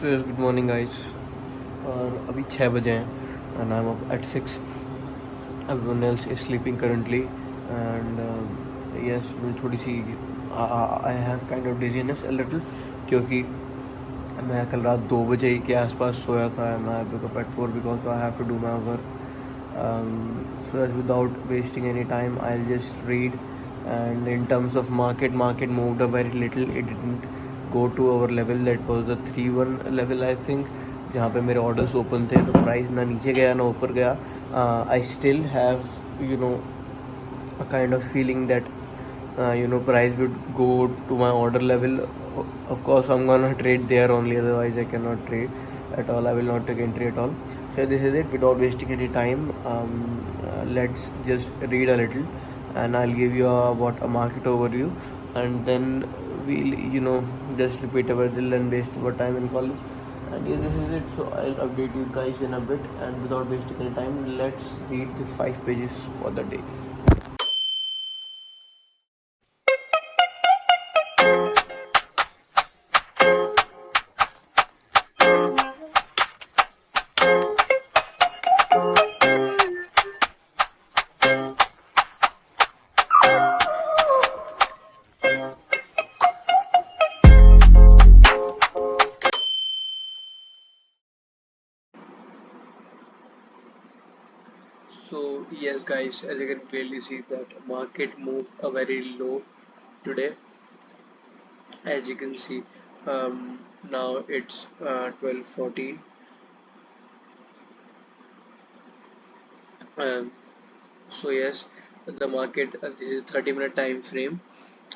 Yes, good morning guys. और अभी 6 बजे हैं and I'm up at 6. Everyone else is sleeping currently and yes, मुझे थोड़ी सी I have kind of dizziness a little क्योंकि मैं कल रात 2 बजे के आसपास सोया था and I woke up at 4 because I have to do my work. So as without wasting any time, I'll just read. And in terms of market moved a very little. It didn't go to our level. That was the 3-1 level I think, जहाँ पे मेरे orders open थे. तो price ना नीचे गया ना ऊपर गया. I still have a kind of feeling that price would go to my order level. Of course I'm gonna trade there only, otherwise I cannot trade at all. I will not take entry at all. So this is it. Without wasting any time, let's just read a little and I'll give you a market overview, and then we'll just repeat our drill and waste our time in college. And yeah, this is it. So I'll update you guys in a bit, and without wasting any time, let's read the 5 pages for the day. So yes guys, as you can clearly see that market moved a very low today. As you can see, now it's 12:14. um, so yes, the market, this is 30-minute time frame,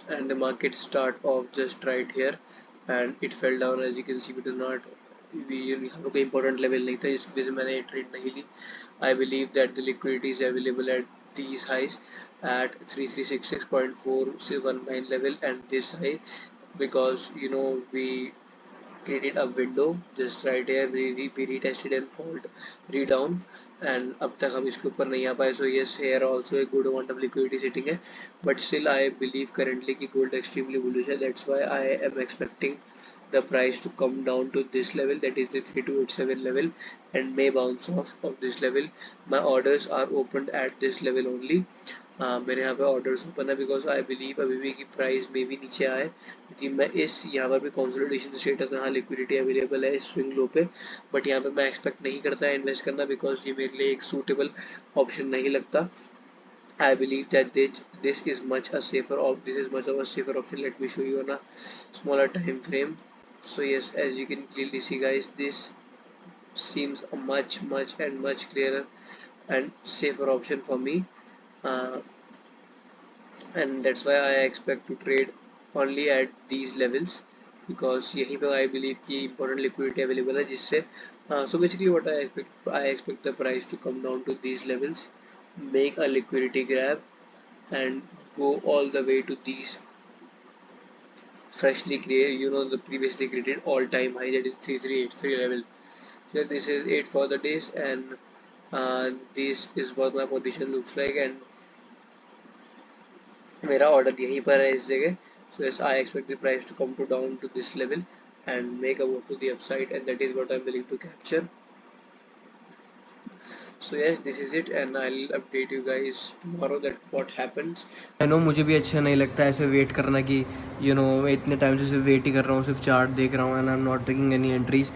and the market start off just right here and it fell down. As you can see, we do not, we यहाँ पे कोई important level नहीं था, इसकी वजह से मैंने trade नहीं ली. I believe that the liquidity is available at these highs at 3366.419 level and this high, because we created a window just right here. We retested and fall redown, and अब तक हम इसके ऊपर नहीं आ पाए. So yes, here also a good amount of liquidity sitting है, but still I believe currently कि gold extremely bullish है. That's why I am expecting the price to come down to this level, that is the 3287 level, and may bounce off of this level. My orders are opened at this level only. मेरे यहाँ पे orders open है because I believe अभी भी की price में भी नीचे आए, क्योंकि मैं इस यहाँ पर भी कंसोलिडेशन स्टेट है, तो यहाँ लिक्विडिटी अवेलेबल है इस स्विंग लो पे, बट यहाँ पे मैं एक्सपेक्ट नहीं करता है इन्वेस्ट करना, बिकॉज ये मेरे लिए एक सूटेबल ऑप्शन नहीं लगता. I believe that this is much a safer this is much of a safer option. Let me show you on a smaller time frame. So yes, as you can clearly see guys, this seems a much and much clearer and safer option for me. uh, and that's why I expect to trade only at these levels, because यहीं पे I believe कि important liquidity available है जिससे so basically what I expect the price to come down to these levels, make a liquidity grab and go all the way to these freshly created, the previously created all-time high, that is 3383 level. So this is it for the days, and this is what my position looks like, and मेरा order यहीं पर है इस जगह. So yes, I expect the price to come to down to this level and make a move to the upside, and that is what I'm willing to capture. So yes, this is it, and I'll update you guys tomorrow that what happens. I know मुझे भी अच्छा नहीं लगता ऐसे wait करना कि इतने time से सिर्फ वेट ही कर रहा हूँ, सिर्फ चार्ट देख रहा हूँ, and I'm not taking any entries.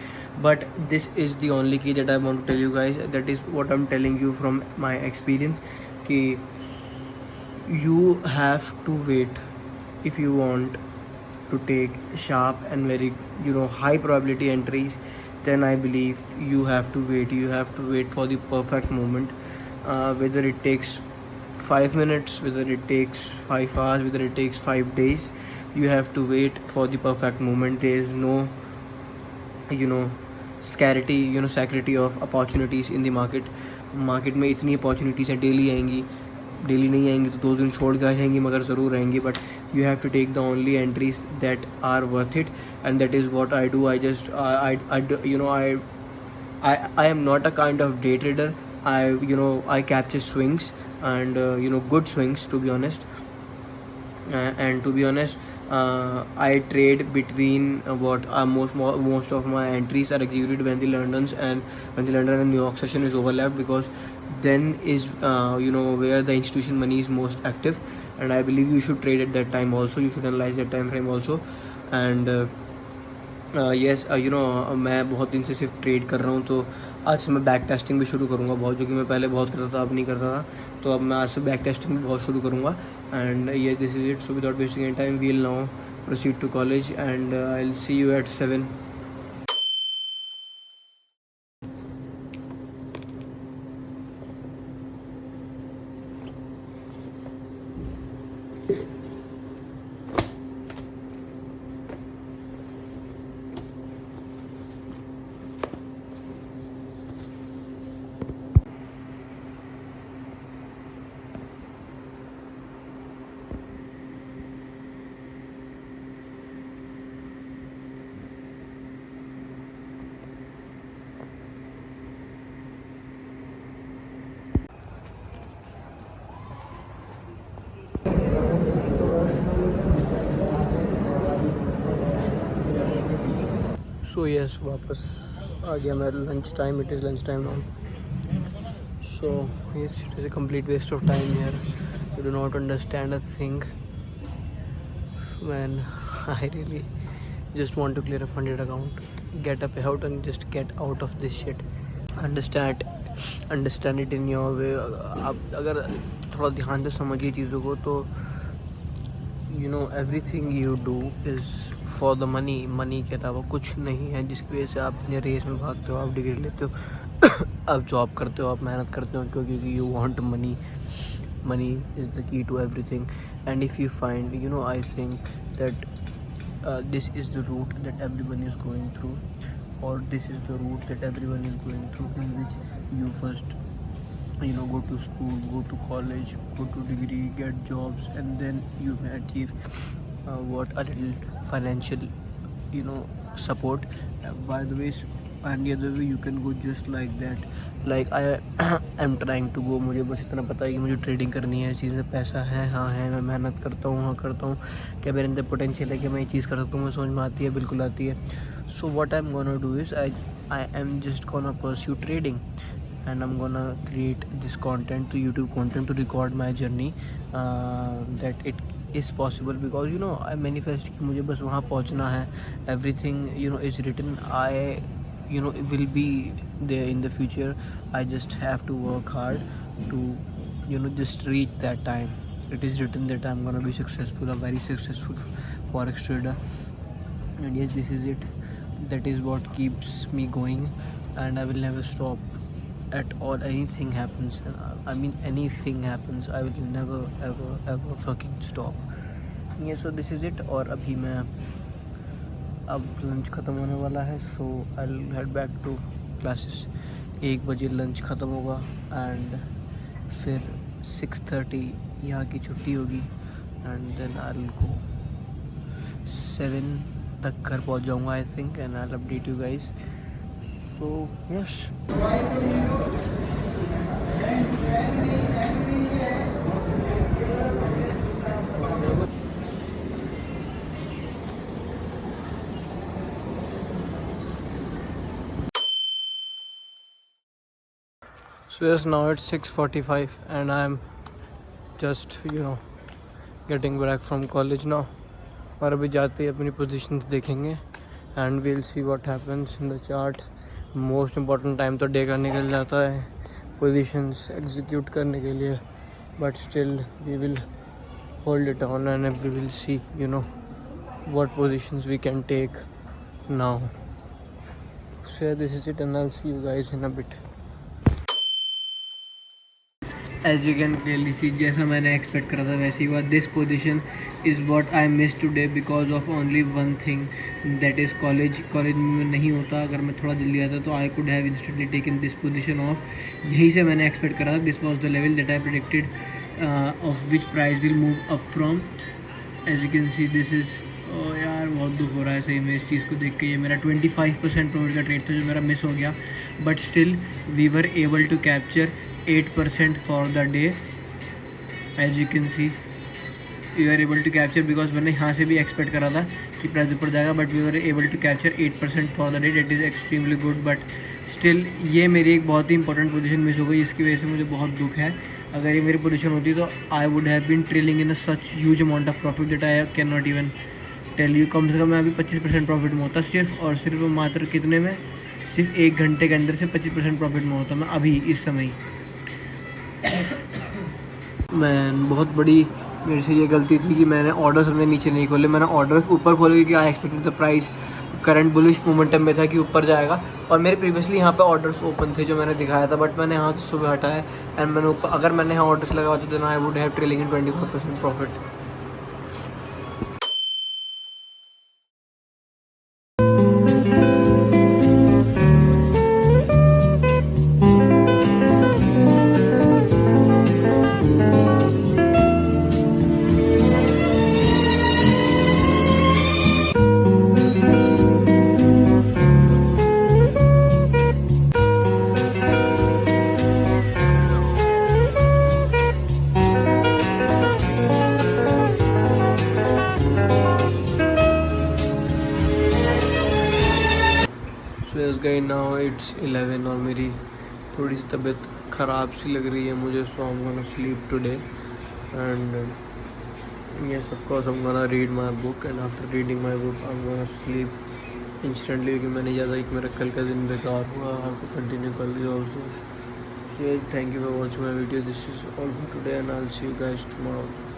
But this is the only key that I want to tell you guys. That is what I'm telling you from my experience, कि you have to wait if you want to take sharp and very high probability entries. Then I believe you have to wait for the perfect moment, whether it takes 5 minutes, whether it takes 5 hours, whether it takes 5 days. You have to wait for the perfect moment. There is no scarcity scarcity of opportunities in the market में इतनी opportunities हैं, daily आएंगी, daily नहीं आएंगी तो 2 दिन छोड़ के आ जाएंगी, मगर ज़रूर आएंगी. But you have to take the only entries that are worth it, and that is what I do. I am not a kind of day trader. I capture swings, and good swings, to be honest. And to be honest, I trade between most of my entries are executed when the London's and when the London and New York session is overlapped, because then is where the institution money is most active, and I believe you should trade at that time also. You should analyze that time frame also. And yes मैं बहुत दिन से सिर्फ trade कर रहा हूँ, तो आज से मैं बैक टेस्टिंग भी शुरू करूँगा बहुत, जो कि मैं पहले बहुत करता था, अब नहीं करता था। तो अब मैं आज से बैक टेस्टिंग भी बहुत शुरू करूँगा। एंड ये this is it. So without wasting any time we will now proceed to college, and I'll see you at 7. So yes, वापस आ गया मैं lunch time. It is lunch time now. So yes, it is a complete waste of time here. You do not understand a thing when I really just want to clear a funded account, get a payout and just get out of this shit. Understand it in your way. आप अगर थोड़ा ध्यान से समझिए चीज़ों को, तो everything you do is for the money के अलावा कुछ नहीं है, जिसकी वजह से आप अपने रेस में भागते हो, आप डिग्री लेते हो आप जॉब करते हो, आप मेहनत करते हो, क्योंकि you want money is the key to everything. And if you find, I think that this is the route that everyone is going through, or this is the route that everyone is going through, in which you first go to school, go to college, go to degree, get jobs, and then you may achieve a little financial support. By the way, and the other way you can go just like that. Like I am trying to go, मुझे बस इतना पता है कि मुझे trading करनी है, चीज़ में पैसा है, हाँ है, मैं मेहनत करता हूँ, क्या मेरे अंदर पोटेंशियल है कि मैं ये चीज़ कर सकता हूँ, मुझे समझ में आती है, बिल्कुल आती है। So what I am gonna do is I am just gonna pursue trading, and I'm gonna create this content, to YouTube content, to record my journey, that it is possible, because I manifest कि मुझे बस वहाँ पहुँचना है। Everything is written. I will be there in the future. I just have to work hard to just reach that time. It is written that I'm gonna be successful, a very successful forex trader. And yes, this is it. That is what keeps me going, and I will never stop at all. Anything happens, I mean anything happens, I will never ever fucking stop. Yes, so this is it. और अभी मैं अब lunch ख़त्म होने वाला है, so I will head back to classes. 1 बजे lunch ख़त्म होगा, एंड फिर 6:30 यहाँ की छुट्टी होगी, and then I will go 7 तक घर पहुँच जाऊँगा I think, and I will update you guys. So yes, so yes, now it's 6:45 and I'm just getting back from college now, और अभी जाते ही अपनी पोजीशंस देखेंगे, and we'll see what happens in the chart. Most important time तो day का निकल जाता है पोजीशंस एग्जीक्यूट करने के लिए, but still we will hold it on, and we will see what positions we can take now. So yeah, this is it, and I'll see you guys in a bit. As you can clearly see, जैसा मैंने expect करा था वैसे ही हुआ। This position is what I miss today because of only one thing, that is college में नहीं होता। अगर मैं थोड़ा जल्दी आता तो I could have instantly taken this position off. यहीं से मैंने एक्सपेक्ट करा था। This was the level that I predicted of which price will move up from. As you can see this is, यार बहुत दुख हो रहा है सही में इस चीज़ को देख के। ये मेरा 25% प्रॉफिट का ट्रेड था जो मेरा मिस हो गया, but still we were able to capture 8% for the day, as you can see। We are able to capture, because मैंने यहाँ से भी एक्सपेक्ट करा था कि प्राइस ऊपर जाएगा, but we are able to capture 8% for the day. It is extremely good, but still ये मेरी एक बहुत ही इंपॉर्टेंट पोजीशन मिस हो गई, इसकी वजह से मुझे बहुत दुख है. अगर ये मेरी पोजीशन होती तो I would have been trailing in such huge amount of profit that I can not even tell you. कम से कम मैं अभी 25% प्रॉफिट में होता सिर्फ और सिर्फ, मात्र कितने में, सिर्फ 1 घंटे के अंदर से 25% प्रॉफिट में होता मैं अभी इस समय. मैं बहुत बड़ी मेरे से ये गलती थी कि मैंने ऑर्डर्स अपने नीचे नहीं खोले. मैंने ऑर्डर्स ऊपर खोले क्योंकि I expected the price current bullish momentum में था कि ऊपर जाएगा, और मेरे प्रीवियसली यहाँ पे ऑर्डर्स ओपन थे जो मैंने दिखाया था, बट मैंने यहाँ से सुबह हटाया एंड मैंने ऊपर, अगर मैंने यहाँ ऑर्डर्स लगाया होते तो I would have trailing in 24% profit. गई नाउ इट्स 11 और मेरी थोड़ी सी तबीयत ख़राब सी लग रही है मुझे, so I am gonna sleep today and yes of course I'm gonna read my book and after reading my book I'm gonna sleep instantly क्योंकि मैंने ज़्यादा एक मेरा कल का दिन बेकार हुआ. I have to continue कल भी also. So thank you for watching my video. This is all for today and I'll see you guys tomorrow.